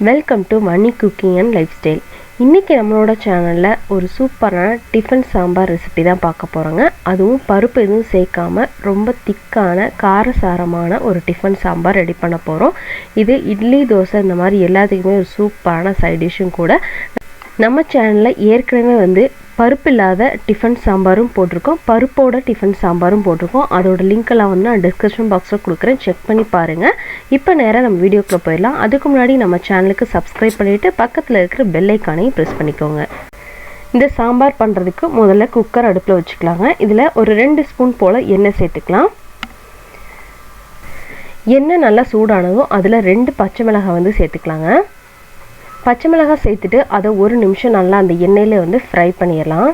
Welcome to vanicooking and lifestyle. இன்னைக்கு நம்மளோட சேனல்ல ஒரு சூப்பரான டிஃபன் சாம்பார் ரெசிபி தான் பார்க்க போறோங்க. அதுவும் பருப்பு எதுவும் சேர்க்காம ரொம்ப திக்கான காரசாரமான ஒரு டிஃபன் சாம்பார் ரெடி பண்ண போறோம். இது இட்லி தோசை இந்த மாதிரி எல்லாத்துக்குமே ஒரு சூப்பரான சைட் டிஷ்ஷும் கூட. நம்ம சேனல்ல ஏற்கனவே பருப்பு இல்லாத டிஃபன் சாம்பாரும் போட்டிருக்கோம், பருப்போட டிஃபன் சாம்பாரும் போட்டிருக்கோம். அதோட லிங்க் எல்லாம் நான் டிஸ்கிரிப்ஷன் பாக்ஸில் கொடுக்குறேன், செக் பண்ணி பாருங்கள். இப்போ நேராக நம்ம வீடியோக்குள்ளே போயிடலாம். அதுக்கு முன்னாடி நம்ம சேனலுக்கு சப்ஸ்கிரைப் பண்ணிவிட்டு பக்கத்தில் இருக்கிற பெல் ஐக்கானையும் ப்ரெஸ் பண்ணிக்கோங்க. இந்த சாம்பார் பண்ணுறதுக்கு முதல்ல குக்கர் அடுப்பில் வச்சுக்கலாங்க. இதில் ஒரு 2 ஸ்பூன் போல் எண்ணெய் சேர்த்துக்கலாம். எண்ணெய் நல்லா சூடானதும் அதில் 2 பச்சை மிளகாய் சேர்த்துக்கலாங்க. பச்சை மிளகாய் சேர்த்துட்டு அதை 1 நிமிஷம் நல்லா அந்த எண்ணெயில் ஃப்ரை பண்ணிடலாம்.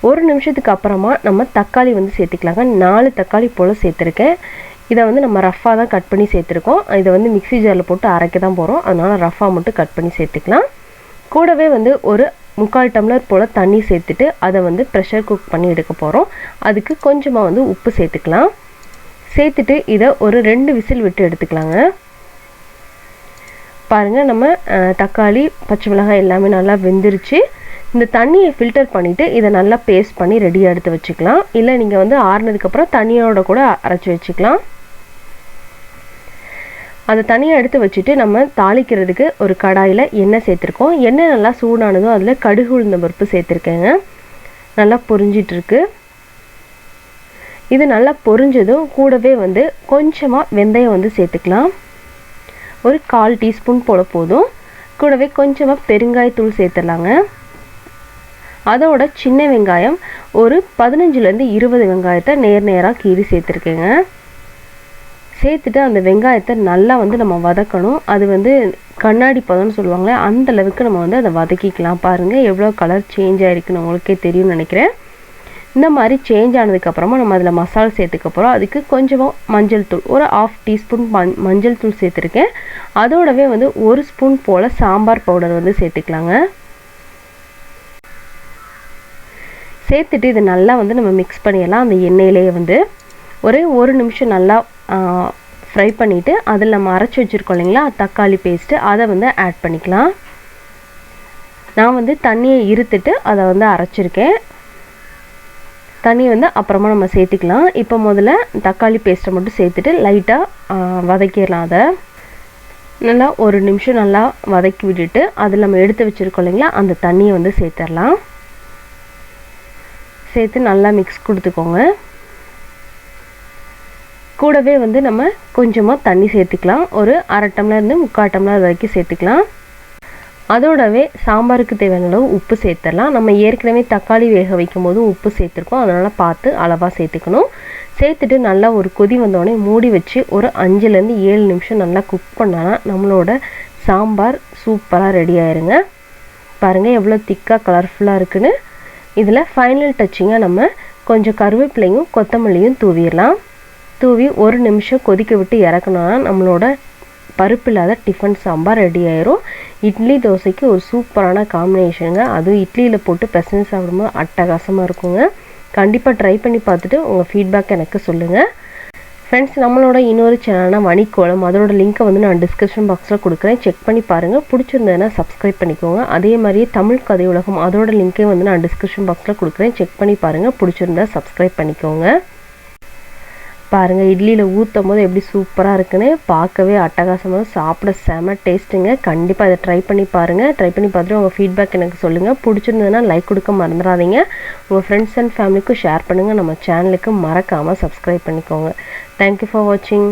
1 நிமிஷத்துக்கு அப்புறமா நம்ம தக்காளி சேர்த்துக்கலாங்க. 4 தக்காளி போல் சேர்த்துருக்கேன். இதை நம்ம ரஃப்பாக தான் கட் பண்ணி சேர்த்துருக்கோம். இதை மிக்ஸி ஜாரில் போட்டு அரைக்க தான் போகிறோம், அதனால் ரஃப்பாக மட்டும் கட் பண்ணி சேர்த்துக்கலாம். கூடவே ஒரு 3/4 டம்ளர் போல் தண்ணி சேர்த்துட்டு அதை ப்ரெஷர் குக் பண்ணி எடுக்க போகிறோம். அதுக்கு கொஞ்சமாக உப்பு சேர்த்துக்கலாம். சேர்த்துட்டு இதை ஒரு 2 விசில் விட்டு எடுத்துக்கலாங்க. பாருங்கள், நம்ம தக்காளி பச்சை மிளகாய் எல்லாமே நல்லா வெந்துருச்சு. இந்த தண்ணியை ஃபில்டர் பண்ணிவிட்டு இதை நல்லா பேஸ்ட் பண்ணி ரெடியாக எடுத்து வச்சுக்கலாம். இல்லை நீங்கள் ஆறுனதுக்கப்புறம் தண்ணியோட கூட அரைச்சி வச்சுக்கலாம். அந்த தண்ணியை எடுத்து வச்சுட்டு நம்ம தாளிக்கிறதுக்கு ஒரு கடாயில் எண்ணெய் சேர்த்துருக்கோம். எண்ணெய் நல்லா சூடானதும் அதில் கடுகு உளுந்த பருப்பு சேர்த்துருக்கேங்க. நல்லா பொரிஞ்சிட்ருக்கு. இது நல்லா பொரிஞ்சதும் கூடவே கொஞ்சமாக வெந்தயம் சேர்த்துக்கலாம். ஒரு 1/4 டீஸ்பூன் போல் போதும். கூடவே கொஞ்சமாக பெருங்காயத்தூள் சேர்த்துடலாங்க. அதோட சின்ன வெங்காயம் ஒரு 15லேருந்து 20 வெங்காயத்தை நேராக கீறி சேர்த்துருக்கேங்க. சேர்த்துட்டு அந்த வெங்காயத்தை நல்லா நம்ம வதக்கணும். அது கண்ணாடி பதம்னு சொல்லுவாங்களே, அந்த அளவுக்கு நம்ம அதை வதக்கிக்கலாம். பாருங்கள் எவ்வளோ கலர் சேஞ்ச் ஆகிருக்குன்னு உங்களுக்கே தெரியும்னு நினைக்கிறேன். இந்த மாதிரி சேஞ்ச் ஆனதுக்கப்புறமா நம்ம அதில் மசாலா சேர்த்துக்க போகிறோம். அதுக்கு கொஞ்சமாக மஞ்சள் தூள் ஒரு 1/2 டீஸ்பூன் மஞ்சள் தூள் சேர்த்துருக்கேன். அதோடவே 1 ஸ்பூன் போல் சாம்பார் பவுடர் சேர்த்துக்கலாங்க. சேர்த்துட்டு இது நல்லா நம்ம மிக்ஸ் பண்ணிடலாம். அந்த எண்ணெயிலேயே ஒரே 1 நிமிஷம் நல்லா ஃப்ரை பண்ணிவிட்டு அதில் நம்ம அரைச்சி வச்சுருக்கோம் இல்லைங்களா தக்காளி பேஸ்ட்டு, அதை ஆட் பண்ணிக்கலாம். நான் தண்ணியை இருத்துட்டு அதை அரைச்சிருக்கேன். தண்ணி அப்புறமா நம்ம சேர்த்துக்கலாம். இப்போ முதல்ல தக்காளி பேஸ்ட்டை மட்டும் சேர்த்துட்டு லைட்டாக வதக்கிடலாம். அதை நல்லா 1 நிமிஷம் நல்லா வதக்கி விட்டுட்டு அதில் நம்ம எடுத்து வச்சுருக்கோம் இல்லைங்களா அந்த தண்ணியை சேர்த்துடலாம். சேர்த்து நல்லா மிக்ஸ் கொடுத்துக்கோங்க. கூடவே நம்ம கொஞ்சமாக தண்ணி சேர்த்துக்கலாம். ஒரு 1/2 டம்ளர்லேருந்து 3/4 டம்ளர் வரைக்கும் சேர்த்துக்கலாம். அதோடவே சாம்பாருக்கு தேவையான அளவு உப்பு சேர்த்துடலாம். நம்ம ஏற்கனவே தக்காளி வேக வைக்கும் போது உப்பு சேர்த்துருக்கோம், அதனால் பார்த்து அளவாக சேர்த்துக்கணும். சேர்த்துட்டு நல்லா ஒரு கொதி வந்தோடனே மூடி வச்சு ஒரு 5லேருந்து 7 நிமிஷம் நல்லா குக் பண்ணால் நம்மளோட சாம்பார் சூப்பராக ரெடி ஆயிருங்க. பாருங்கள் எவ்வளோ திக்காக கலர்ஃபுல்லாக இருக்குன்னு. இதில் ஃபைனல் டச்சிங்காக நம்ம கொஞ்சம் கருவேப்பிலையும் கொத்தமல்லியும் தூவிடலாம். தூவி 1 நிமிஷம் கொதிக்க விட்டு இறக்கணும்னா நம்மளோட பருப்பு இல்லாத டிஃபன் சாம்பார் ரெடி ஆயிரும். இட்லி தோசைக்கு ஒரு சூப்பரான காம்பினேஷனுங்க. அதுவும் இட்லியில் போட்டு பிசைஞ்சு சாப்பிடும்போது அட்டகாசமாக இருக்குங்க. கண்டிப்பாக ட்ரை பண்ணி பார்த்துட்டு உங்கள் ஃபீட்பேக் எனக்கு சொல்லுங்கள். ஃப்ரெண்ட்ஸ், நம்மளோட இன்னொரு சேனல்னா வணிக்கோலம், அதோட லிங்க்கை நான் டிஸ்கிரிப்ஷன் பாக்ஸில் கொடுக்குறேன், செக் பண்ணி பாருங்கள். பிடிச்சிருந்ததுன்னா சப்ஸ்கிரைப் பண்ணிக்கோங்க. அதே மாதிரியே தமிழ் கதை உலகம், அதோட லிங்க்கே நான் டிஸ்கிரிப்ஷன் பாக்ஸில் கொடுக்குறேன், செக் பண்ணி பாருங்கள். பிடிச்சிருந்தா சப்ஸ்கிரைப் பண்ணிக்கோங்க. பாருங்கள் இட்லியில் ஊற்றும் போது எப்படி சூப்பராக இருக்குன்னு, பார்க்கவே அட்டகாசமாக, சாப்பிட செம டேஸ்ட்டுங்க. கண்டிப்பாக இதை ட்ரை பண்ணி பாருங்கள். ட்ரை பண்ணி பார்த்துட்டு உங்கள் ஃபீட்பேக் எனக்கு சொல்லுங்கள். பிடிச்சிருந்ததுன்னா லைக் கொடுக்க மறந்துடாதீங்க. உங்கள் ஃப்ரெண்ட்ஸ் அண்ட் ஃபேமிலிக்கும் ஷேர் பண்ணுங்கள். நம்ம சேனலுக்கு மறக்காமல் சப்ஸ்கிரைப் பண்ணிக்கோங்க. தேங்க்யூ ஃபார் வாட்சிங்.